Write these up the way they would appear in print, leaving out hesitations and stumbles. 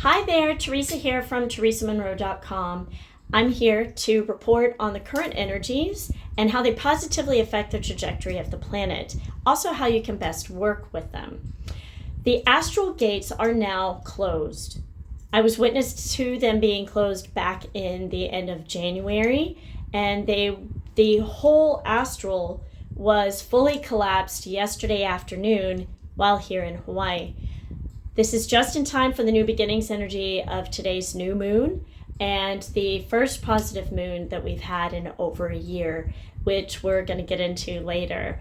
Hi there, Theresa here from theresamonroe.com. I'm here to report on the current energies and how they positively affect the trajectory of the planet, also how you can best work with them. The astral gates are now closed. I was witness to them being closed back in the end of January, and the whole astral was fully collapsed yesterday afternoon while here in Hawaii. This is just in time for the new beginnings energy of today's new moon and the first positive moon that we've had in over a year, which we're going to get into later.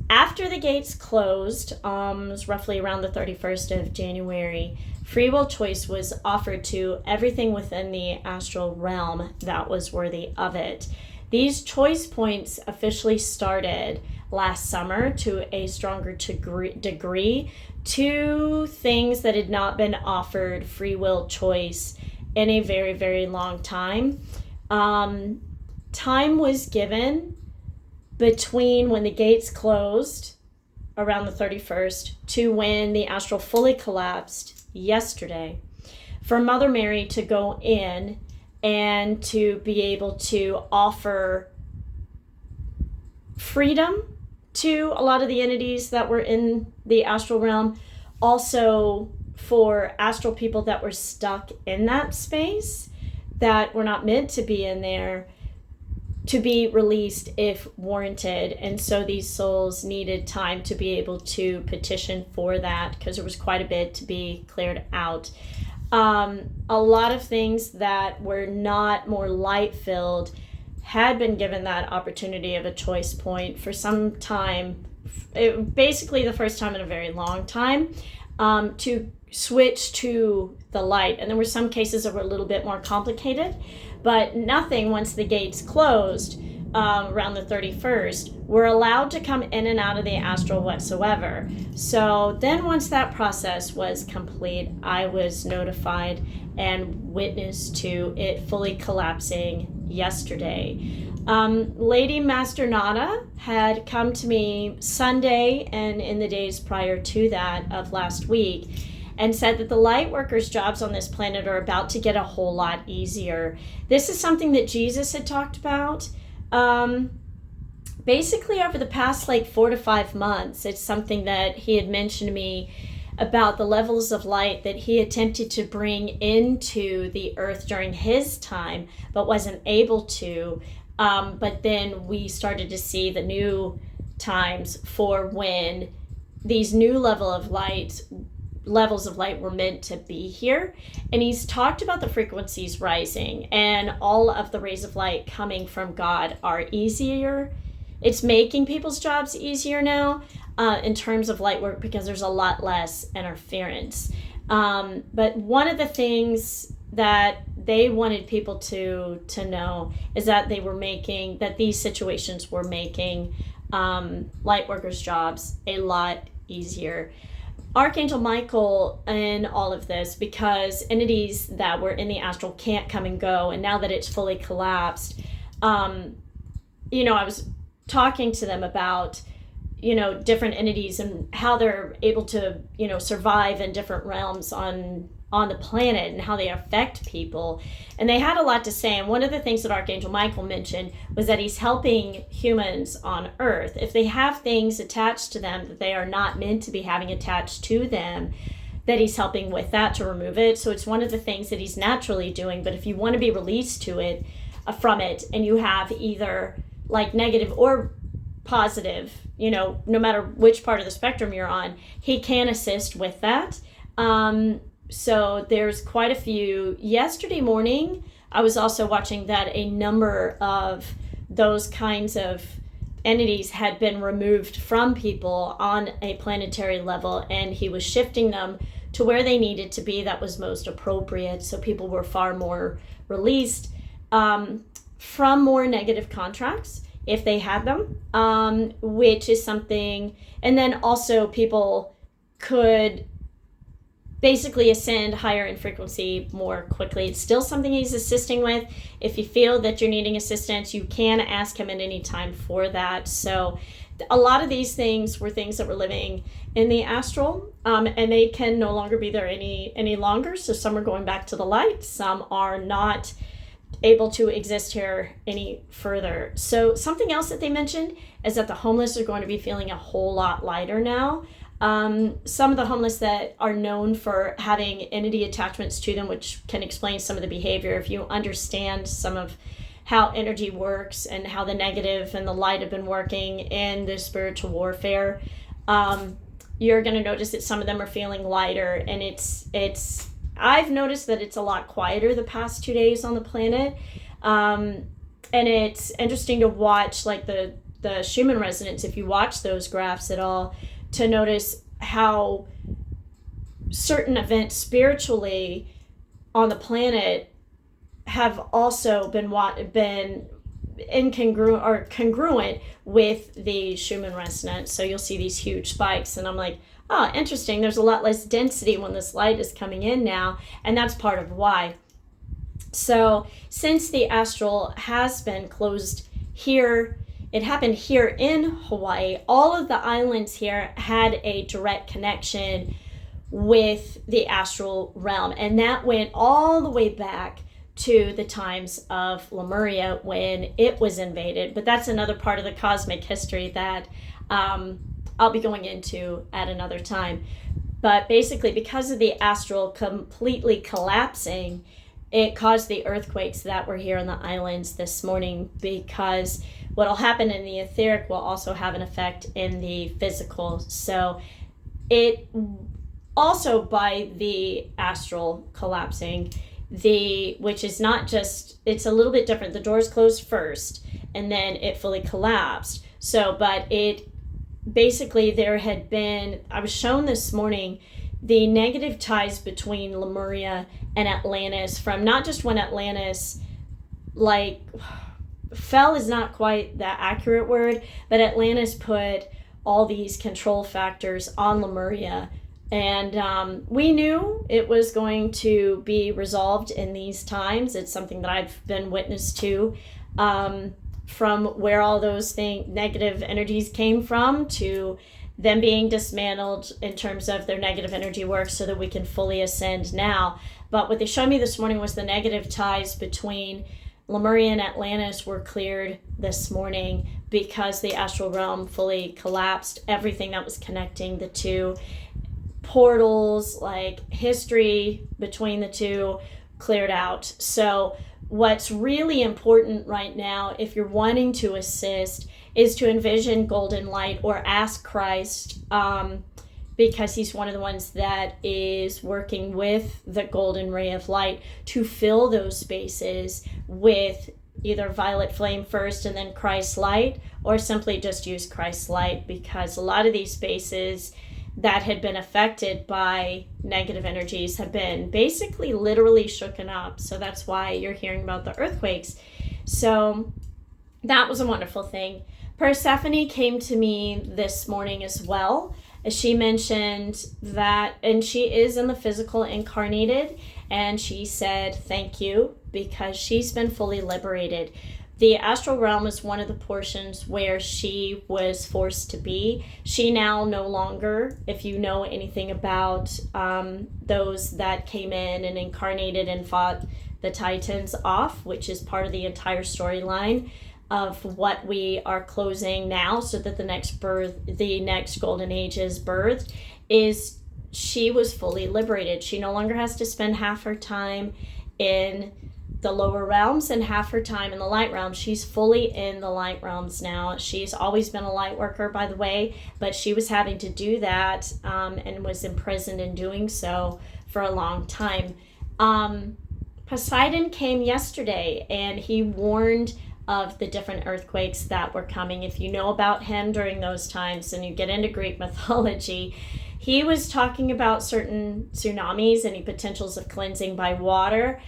After the gates closed, it was roughly around the 31st of January, free will choice was offered to everything within the astral realm that was worthy of it. These choice points officially started last summer to a stronger degree to things that had not been offered free will choice in a very, very long time. Time was given between when the gates closed around the 31st to when the astral fully collapsed yesterday for Mother Mary to go in and to be able to offer freedom to a lot of the entities that were in the astral realm. Also for astral people that were stuck in that space, that were not meant to be in there, to be released if warranted. And so these souls needed time to be able to petition for that because there was quite a bit to be cleared out. A lot of things that were not more light-filled had been given that opportunity of a choice point for some time, basically the first time in a very long time, to switch to the light. And there were some cases that were a little bit more complicated, but nothing once the gates closed around the 31st were allowed to come in and out of the astral whatsoever. So then once that process was complete, I was notified and witnessed to it fully collapsing yesterday. Lady Master Nada had come to me Sunday and in the days prior to that of last week and said that the light workers' jobs on this planet are about to get a whole lot easier. This is something that Jesus had talked about. Basically over the past 4 to 5 months, it's something that he had mentioned to me about the levels of light that he attempted to bring into the earth during his time, but wasn't able to. But then we started to see the new times for when these new levels of light were meant to be here. And he's talked about the frequencies rising and all of the rays of light coming from God are easier. It's making people's jobs easier now in terms of light work because there's a lot less interference. But one of the things that they wanted people to know is that that these situations were making light workers' jobs a lot easier. Archangel Michael in all of this, because entities that were in the astral can't come and go, and now that it's fully collapsed, I was talking to them about, different entities and how they're able to, survive in different realms on the planet and how they affect people. And they had a lot to say. And one of the things that Archangel Michael mentioned was that he's helping humans on Earth. If they have things attached to them that they are not meant to be having attached to them, that he's helping with that to remove it. So it's one of the things that he's naturally doing. But if you want to be released from it, and you have either negative or positive, no matter which part of the spectrum you're on, he can assist with that. So there's quite a few. Yesterday morning, I was also watching that a number of those kinds of entities had been removed from people on a planetary level, and he was shifting them to where they needed to be that was most appropriate. So people were far more released from more negative contracts if they had them, which is something. And then also people could basically ascend higher in frequency more quickly. It's still something he's assisting with. If you feel that you're needing assistance, you can ask him at any time for that. So a lot of these things were things that were living in the astral, and they can no longer be there any longer. So some are going back to the light, some are not able to exist here any further. So something else that they mentioned is that the homeless are going to be feeling a whole lot lighter now. Some of the homeless that are known for having entity attachments to them, which can explain some of the behavior, if you understand some of how energy works and how the negative and the light have been working in the spiritual warfare, you're going to notice that some of them are feeling lighter, and it's I've noticed that it's a lot quieter the past 2 days on the planet, and it's interesting to watch like the Schumann resonance, if you watch those graphs at all, to notice how certain events spiritually on the planet have also been incongruent or congruent with the Schumann resonance. So you'll see these huge spikes, and I'm like, oh, interesting. There's a lot less density when this light is coming in now, and that's part of why. So since the astral has been closed here, it happened here in Hawaii, all of the islands here had a direct connection with the astral realm, and that went all the way back to the times of Lemuria when it was invaded. But that's another part of the cosmic history that I'll be going into at another time. But basically, because of the astral completely collapsing, it caused the earthquakes that were here on the islands this morning, because what will happen in the etheric will also have an effect in the physical. So it also, by the astral collapsing, which is not just, it's a little bit different. The doors closed first and then it fully collapsed. So, but it basically, there had been, I was shown this morning, the negative ties between Lemuria and Atlantis, from not just when Atlantis, like, fell is not quite that accurate word, but Atlantis put all these control factors on Lemuria. And we knew it was going to be resolved in these times. It's something that I've been witness to, from where all those negative energies came from, to them being dismantled in terms of their negative energy work so that we can fully ascend now. But what they showed me this morning was the negative ties between Lemuria and Atlantis were cleared this morning because the astral realm fully collapsed. Everything that was connecting the two portals, like history between the two, cleared out. So what's really important right now, if you're wanting to assist, is to envision golden light or ask Christ, because he's one of the ones that is working with the golden ray of light to fill those spaces with either violet flame first and then Christ's light, or simply just use Christ's light, because a lot of these spaces that had been affected by negative energies have been basically literally shooken up. So that's why you're hearing about the earthquakes. So that was a wonderful thing. Persephone came to me this morning as well, as she mentioned that, and she is in the physical incarnated, and she said thank you because she's been fully liberated. The astral realm is one of the portions where she was forced to be. She now no longer, if you know anything about those that came in and incarnated and fought the Titans off, which is part of the entire storyline of what we are closing now, so that the next golden age is birthed, is she was fully liberated. She no longer has to spend half her time in the lower realms and half her time in the light realms. She's fully in the light realms now. She's always been a light worker, by the way, but she was having to do that and was imprisoned in doing so for a long time. Poseidon came yesterday, and he warned of the different earthquakes that were coming. If you know about him during those times and you get into Greek mythology, he was talking about certain tsunamis, any potentials of cleansing by water.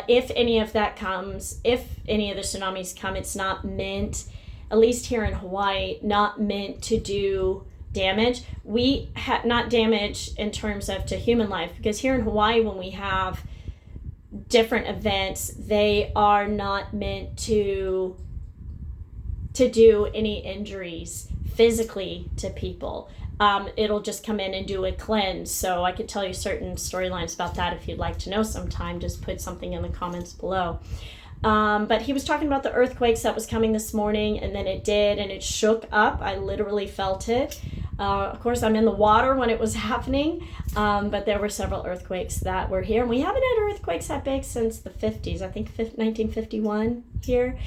If any of that comes, if any of the tsunamis come, it's not meant, at least here in Hawaii, not meant to do damage. We have not damage in terms of to human life, because here in Hawaii, when we have different events, they are not meant to do any injuries physically to people. It'll just come in and do a cleanse. So I could tell you certain storylines about that if you'd like to know sometime. Just put something in the comments below. But he was talking about the earthquakes that was coming this morning, and then it did, and it shook up. I literally felt it. Of course, I'm in the water when it was happening, but there were several earthquakes that were here. And we haven't had earthquakes that big since the 50s, I think 1951 here.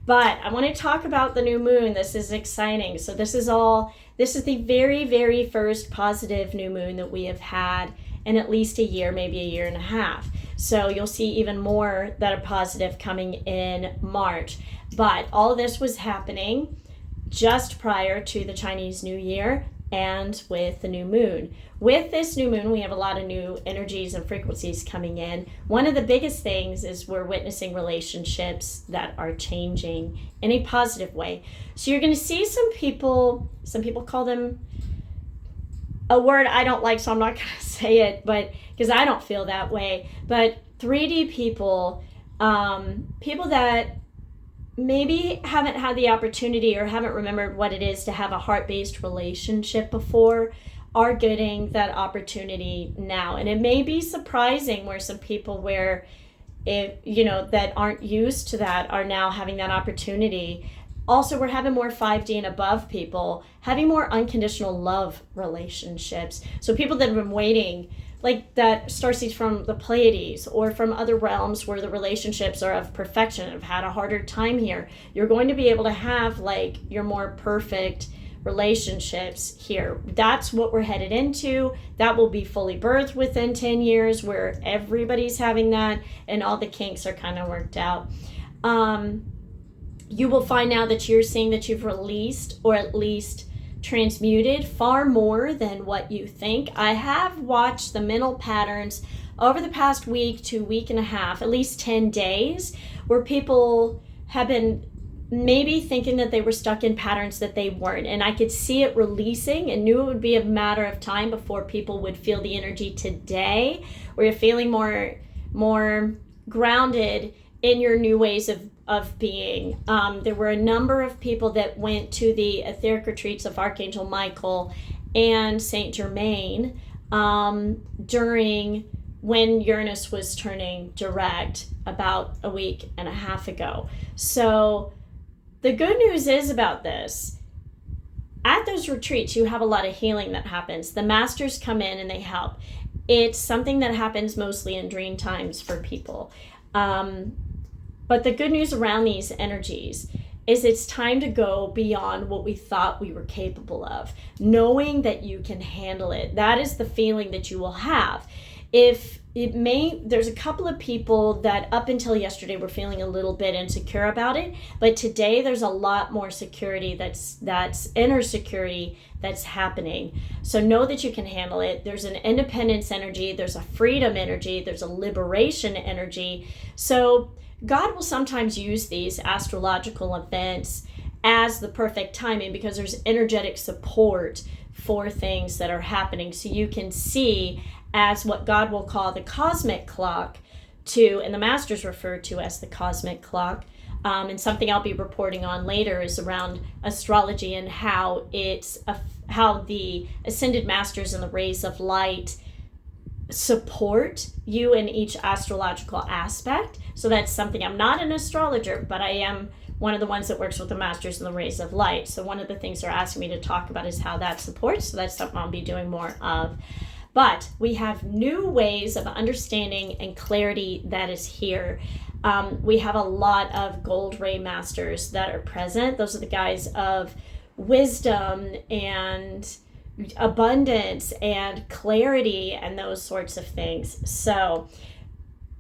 But I want to talk about the new moon. This is exciting. So this is the very, very first positive new moon that we have had in at least a year, maybe a year and a half. So you'll see even more that are positive coming in March. But all of this was happening just prior to the Chinese New Year and with the new moon. With this new moon, we have a lot of new energies and frequencies coming in. One of the biggest things is we're witnessing relationships that are changing in a positive way. So you're going to see some people call them a word I don't like, so I'm not going to say it, but because I don't feel that way. But 3D people, people that maybe haven't had the opportunity or haven't remembered what it is to have a heart-based relationship before, are getting that opportunity now. And it may be surprising where some people that aren't used to that are now having that opportunity. Also, we're having more 5D and above people having more unconditional love relationships. So people that have been waiting, like that starseeds from the Pleiades or from other realms where the relationships are of perfection, have had a harder time here. You're going to be able to have like your more perfect relationships here. That's what we're headed into. That will be fully birthed within 10 years where everybody's having that and all the kinks are kind of worked out. You will find now that you're seeing that you've released or at least transmuted far more than what you think. I have watched the mental patterns over the past week to week and a half, at least 10 days, where people have been maybe thinking that they were stuck in patterns that they weren't. And I could see it releasing and knew it would be a matter of time before people would feel the energy today, where you're feeling more grounded in your new ways of being. There were a number of people that went to the etheric retreats of Archangel Michael and Saint Germain during when Uranus was turning direct about a week and a half ago. So the good news is about this. At those retreats, you have a lot of healing that happens. The masters come in and they help. It's something that happens mostly in dream times for people. But the good news around these energies is it's time to go beyond what we thought we were capable of, knowing that you can handle it. That is the feeling that you will have. There's a couple of people that up until yesterday were feeling a little bit insecure about it, but today there's a lot more security that's inner security that's happening. So know that you can handle it. There's an independence energy, there's a freedom energy, there's a liberation energy. So God will sometimes use these astrological events as the perfect timing because there's energetic support for things that are happening. So you can see as what God will call the cosmic clock and the masters refer to as the cosmic clock. And something I'll be reporting on later is around astrology and how the ascended masters and the rays of light support you in each astrological aspect. So that's something. I'm not an astrologer, but I am one of the ones that works with the masters and the rays of light. So one of the things they're asking me to talk about is how that supports. So that's something I'll be doing more of. But we have new ways of understanding and clarity that is here. We have a lot of gold ray masters that are present. Those are the guys of wisdom and abundance and clarity and those sorts of things. So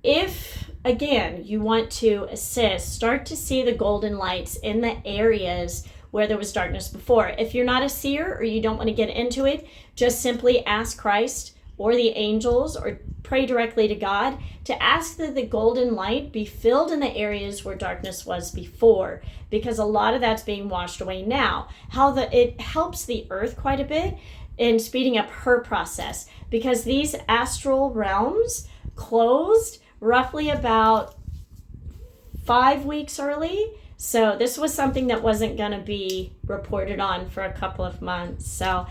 if, again, you want to assist, start to see the golden lights in the areas where there was darkness before. If you're not a seer or you don't want to get into it, just simply ask Christ or the angels or pray directly to God to ask that the golden light be filled in the areas where darkness was before, because a lot of that's being washed away now. It helps the earth quite a bit in speeding up her process, because these astral realms closed roughly about 5 weeks early. So this was something that wasn't going to be reported on for a couple of months. So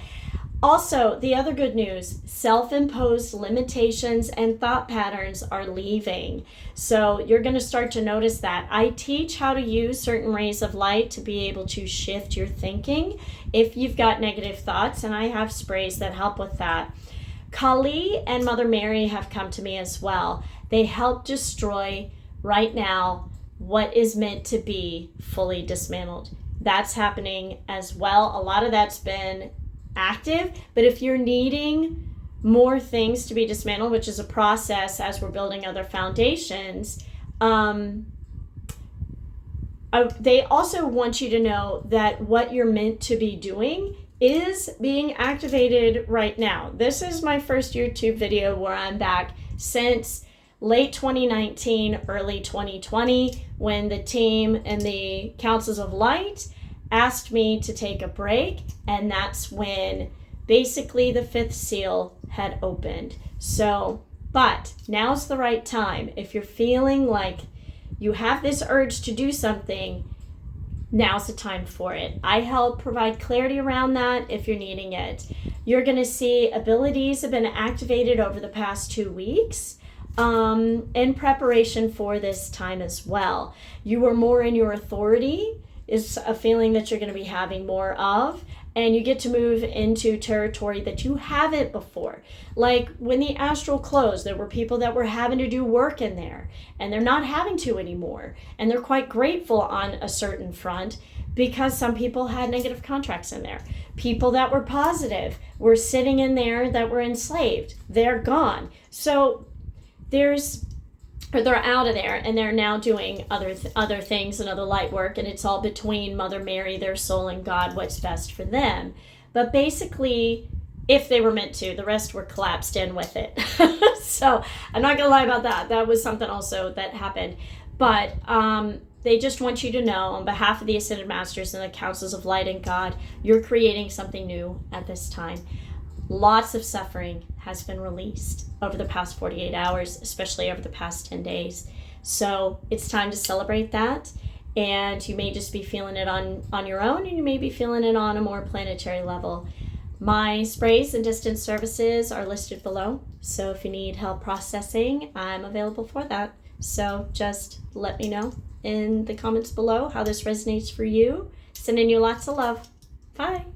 also, the other good news, self-imposed limitations and thought patterns are leaving. So you're going to start to notice that. I teach how to use certain rays of light to be able to shift your thinking if you've got negative thoughts, and I have sprays that help with that. Kali and Mother Mary have come to me as well. They help destroy right now what is meant to be fully dismantled. That's happening as well. A lot of that's been active, but if you're needing more things to be dismantled, which is a process as we're building other foundations, they also want you to know that what you're meant to be doing is being activated right now. This is my first YouTube video where I'm back since late 2019, early 2020, when the team and the Councils of Light asked me to take a break, and that's when basically the fifth seal had opened. So, but now's the right time. If you're feeling like you have this urge to do something, now's the time for it. I help provide clarity around that if you're needing it. You're going to see abilities have been activated over the past 2 weeks in preparation for this time as well. You are more in your authority is a feeling that you're going to be having more of, and you get to move into territory that you haven't before. Like when the Astral closed, there were people that were having to do work in there, and they're not having to anymore, and they're quite grateful on a certain front because some people had negative contracts in there. People that were positive were sitting in there that were enslaved. They're gone. So they're out of there, and they're now doing other things and other light work, and it's all between Mother Mary, their soul, and God, what's best for them. But basically, if they were meant to, the rest were collapsed in with it. So I'm not gonna lie about that. That was something also that happened. But they just want you to know, on behalf of the Ascended Masters and the Councils of Light and God, you're creating something new at this time. Lots of suffering has been released over the past 48 hours, especially over the past 10 days. So it's time to celebrate that. And you may just be feeling it on your own, and you may be feeling it on a more planetary level. My sprays and distance services are listed below. So if you need help processing, I'm available for that. So just let me know in the comments below how this resonates for you. Sending you lots of love. Bye.